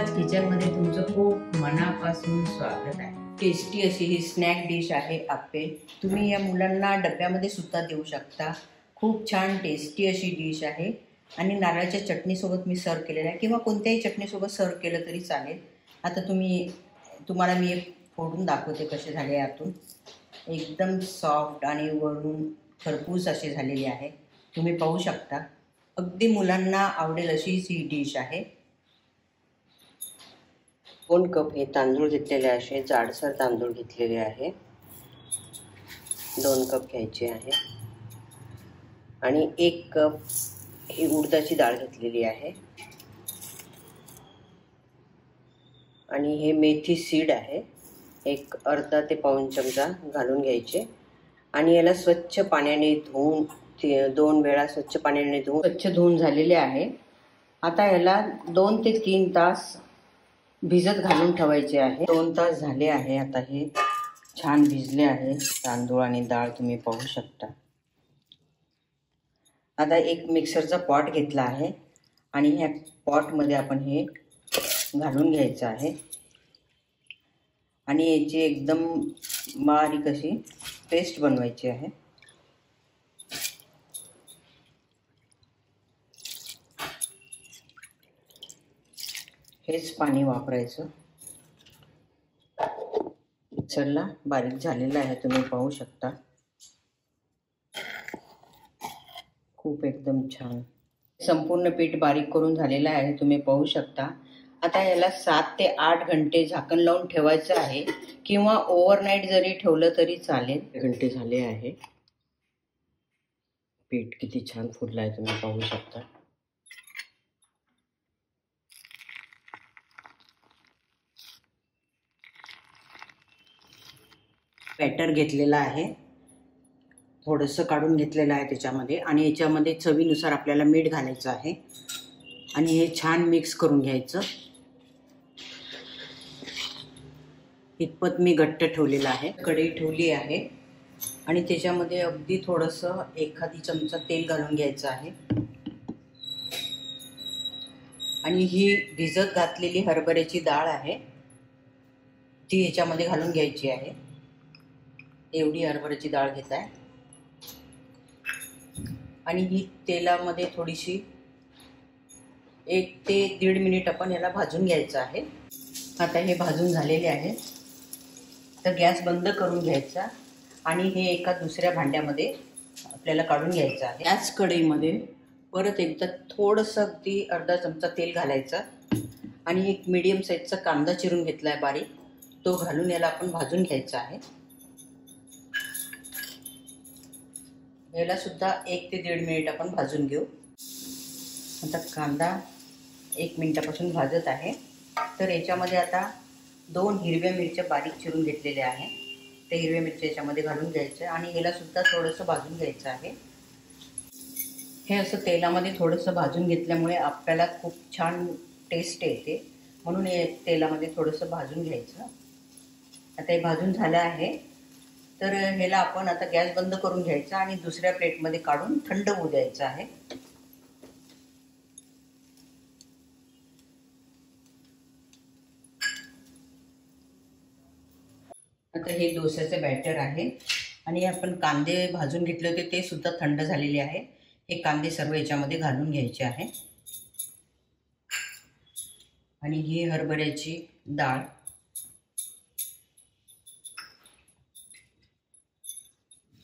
सुरुवात किचनमध्ये तुमचं खूप मनापासून स्वागत आहे। टेस्टी अशी ही स्नॅक डिश आहे आप्पे। तुम्ही या मुलांना डब्यामध्ये सुद्धा देऊ शकता। खूप छान टेस्टी अशी डिश आहे आणि नारळाच्या चटणीसोबत मी सर्व केलेलं आहे किंवा कोणत्याही चटणीसोबत सर्व केलं तरी चालेल। आता तुम्हाला मी एक फोडून दाखवते कसे झाले आतून। एकदम सॉफ्ट आणि वरून खरपूस असे झालेले आहे। तुम्ही पाहू शकता, अगदी मुलांना आवडेल अशी ही डिश आहे। 2 कप हे तांदूळ घेतलेले आहे, जाडसर तांदूळ घेतलेले आहे। 2 कप घ्यायचे आहे आणि 1 कप ही उडदाची डाळ घेतलेली आहे आणि हे मेथी सीड आहे, एक अर्धा ते पाऊण चमचा घालून घ्यायचे आणि याला स्वच्छ पाण्याने धुवून 2 वेळा स्वच्छ पाण्याने धुवून झालेले आहे। आता याला 2 ते 3 तास भिजत घालून ठेवायचे आहे। 2 तास झाले आहे। आता हे छान भिजले आहे तांदूळ आणि डाळ, तुम्ही पाहू शकता। आता एक मिक्सरचा पॉट घेतला आहे आणि ह्या पॉटमध्ये आपण हे घालून घ्यायचं आहे आणि याची एकदम बारीक अशी पेस्ट बनवायची आहे। हेच पाणी वापरायचं। मिक्सरला बारीक झालेला आहे, तुम्ही पाहू शकता। खूप एकदम छान संपूर्ण पीठ बारीक करून झालेला आहे, तुम्ही पाहू शकता। आता याला 7 ते 8 घंटे झाकण लावून ठेवायचं आहे किंवा ओव्हरनाईट जरी ठेवलं तरी चालेल। घंटे झाले आहे, पीठ किती छान फुललं आहे, तुम्ही पाहू शकता। बॅटर घेतलेला आहे, थोडंसं काढून घेतलेलं आहे त्याच्यामध्ये आणि याच्यामध्ये चवीनुसार आपल्याला मीठ घालायचं आहे आणि हे छान मिक्स करून घ्यायचं। इतपत मी घट्ट ठेवलेलं आहे। कढई ठेवली आहे आणि त्याच्यामध्ये अगदी थोडंसं एखादी चमचा तेल घालून घ्यायचं आहे आणि ही भिजत घातलेली हरभऱ्याची डाळ आहे ती ह्याच्यामध्ये घालून घ्यायची आहे। एवढी हरभऱ्याची डाळ घेत आहे आणि ही तेलामध्ये थोडीशी 1 ते 1.5 मिनिट आपण याला भाजून घ्यायचं आहे। आता हे भाजून झालेले आहे, तर गॅस बंद करून घ्यायचा आणि हे एका दुसऱ्या भांड्यामध्ये आपल्याला काढून घ्यायचं आहे। याच कढईमध्ये परत एकदा थोडंसं अगदी अर्धा चमचा तेल घालायचं आणि एक मीडियम साईजचा कांदा चिरून घेतला आहे बारीक, तो घालून याला आपण भाजून घ्यायचा आहे। याला सुद्धा 1 ते 1.5 मिनिट आपण भाजून घेऊ। आता कांदा 1 मिनिटापासून भाजत आहे, तर याच्यामध्ये आता 2 हिरव्या मिरच्या बारीक चिरून घेतलेल्या आहे, ते हिरव्या मिरच्या याच्यामध्ये घालून घ्यायचं आणि याला सुद्धा थोडंसं भाजून घ्यायचं आहे। हे असं तेलामध्ये थोडंसं भाजून घेतल्यामुळे आपल्याला खूप छान टेस्ट येते, म्हणून हे तेलामध्ये थोडंसं भाजून घ्यायचं। आता हे भाजून झालं आहे, तर ह्याला आपण आता गॅस बंद करून घ्यायचा आणि दुसऱ्या प्लेटमध्ये काढून थंड होऊ द्यायचं आहे। आता हे डोस्याचे बॅटर आहे आणि आपण कांदे भाजून घेतले होते ते सुद्धा थंड झालेले आहे। हे कांदे सर्व याच्यामध्ये घालून घ्यायचे आहे आणि ही हरभऱ्याची डाळ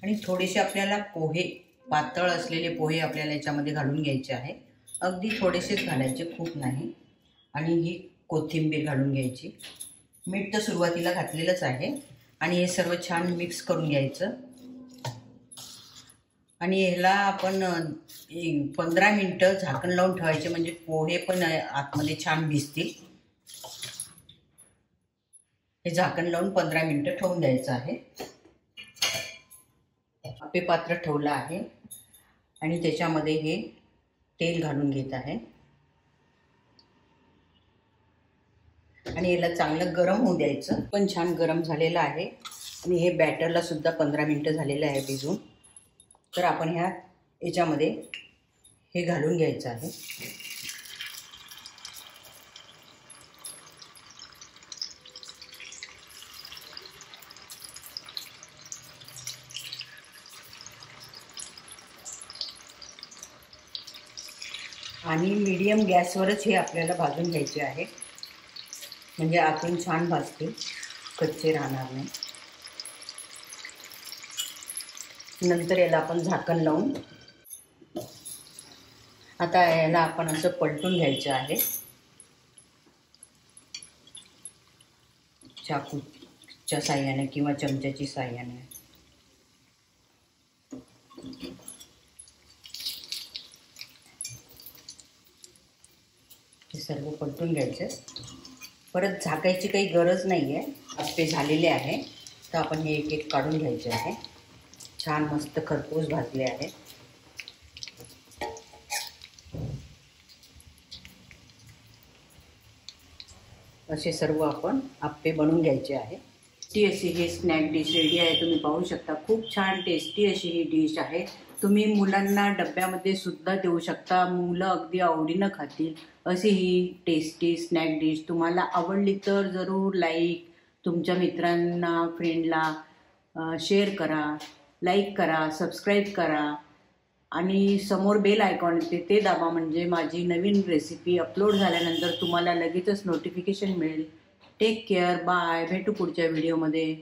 आणि थोडेसे आपल्याला पोहे, पातळ असलेले पोहे आपल्याला याच्यामध्ये घालून घ्यायचे आहे। अगदी थोडेसेच घालायचे, खूप नाही। आणि ही कोथिंबीर घालून घ्यायची। मीठ तर सुरुवातीला घातलेलंच आहे आणि हे सर्व छान मिक्स करून घ्यायचं आणि ह्याला आपण 15 मिनिटं झाकण लावून ठेवायचे, म्हणजे पोहे पण आतमध्ये छान भिजतील। हे झाकण लावून 15 मिनिटं ठेवून द्यायचं आहे। आप्पे पात्र ठेवलं आहे आणि त्याच्यामध्ये हे तेल घालून घेत आहे आणि याला चांगलं गरम होऊ द्यायचं। पण छान गरम झालेलं आहे आणि हे बॅटरला सुद्धा 15 मिनिटं झालेलं आहे भिजून। तर आपण याच्यामध्ये हे घालून घ्यायचं आहे आणि मीडियम गॅसवरच हे आपल्याला भाजून घ्यायचे आहे, म्हणजे आतून छान भाजतील, कच्चे राहणार नाही. नंतर याला आपण झाकण लावून आता याला आपण असं पलटून घ्यायचं आहे. चाकूच्या साह्याने किंवा चमच्याची साह्याने. हे सर्व पलटून घ्यायचं. परत झाकायची काही गरज नाही आहे. आप्पे झालेले आहे तर आपण हे एक एक काढून घ्यायचे आहे. छान मस्त खरपूस भाजले आहे. असे सर्व आपण आप्पे बनवून घ्यायचे आहे. टेस्टी अशी ही स्नॅक डिश रेडी आहे. तुम्ही पाहू शकता, खूप छान टेस्टी अशी ही डिश आहे. तुम्ही मुलांना डब्यामध्ये सुद्धा देऊ शकता. मुलं अगदी आवडीनं खातील अशी ही टेस्टी स्नॅक डिश. तुम्हाला आवडली तर जरूर तुमच्या मित्रांना, फ्रेंडला शेअर करा, लाईक करा, सबस्क्राईब करा आणि समोर बेल आयकॉन येते ते दाबा, म्हणजे माझी नवीन रेसिपी अपलोड झाल्यानंतर तुम्हाला लगेचच नोटिफिकेशन मिळेल. Take care, bye. भेटू पुढच्या व्हिडिओमध्ये.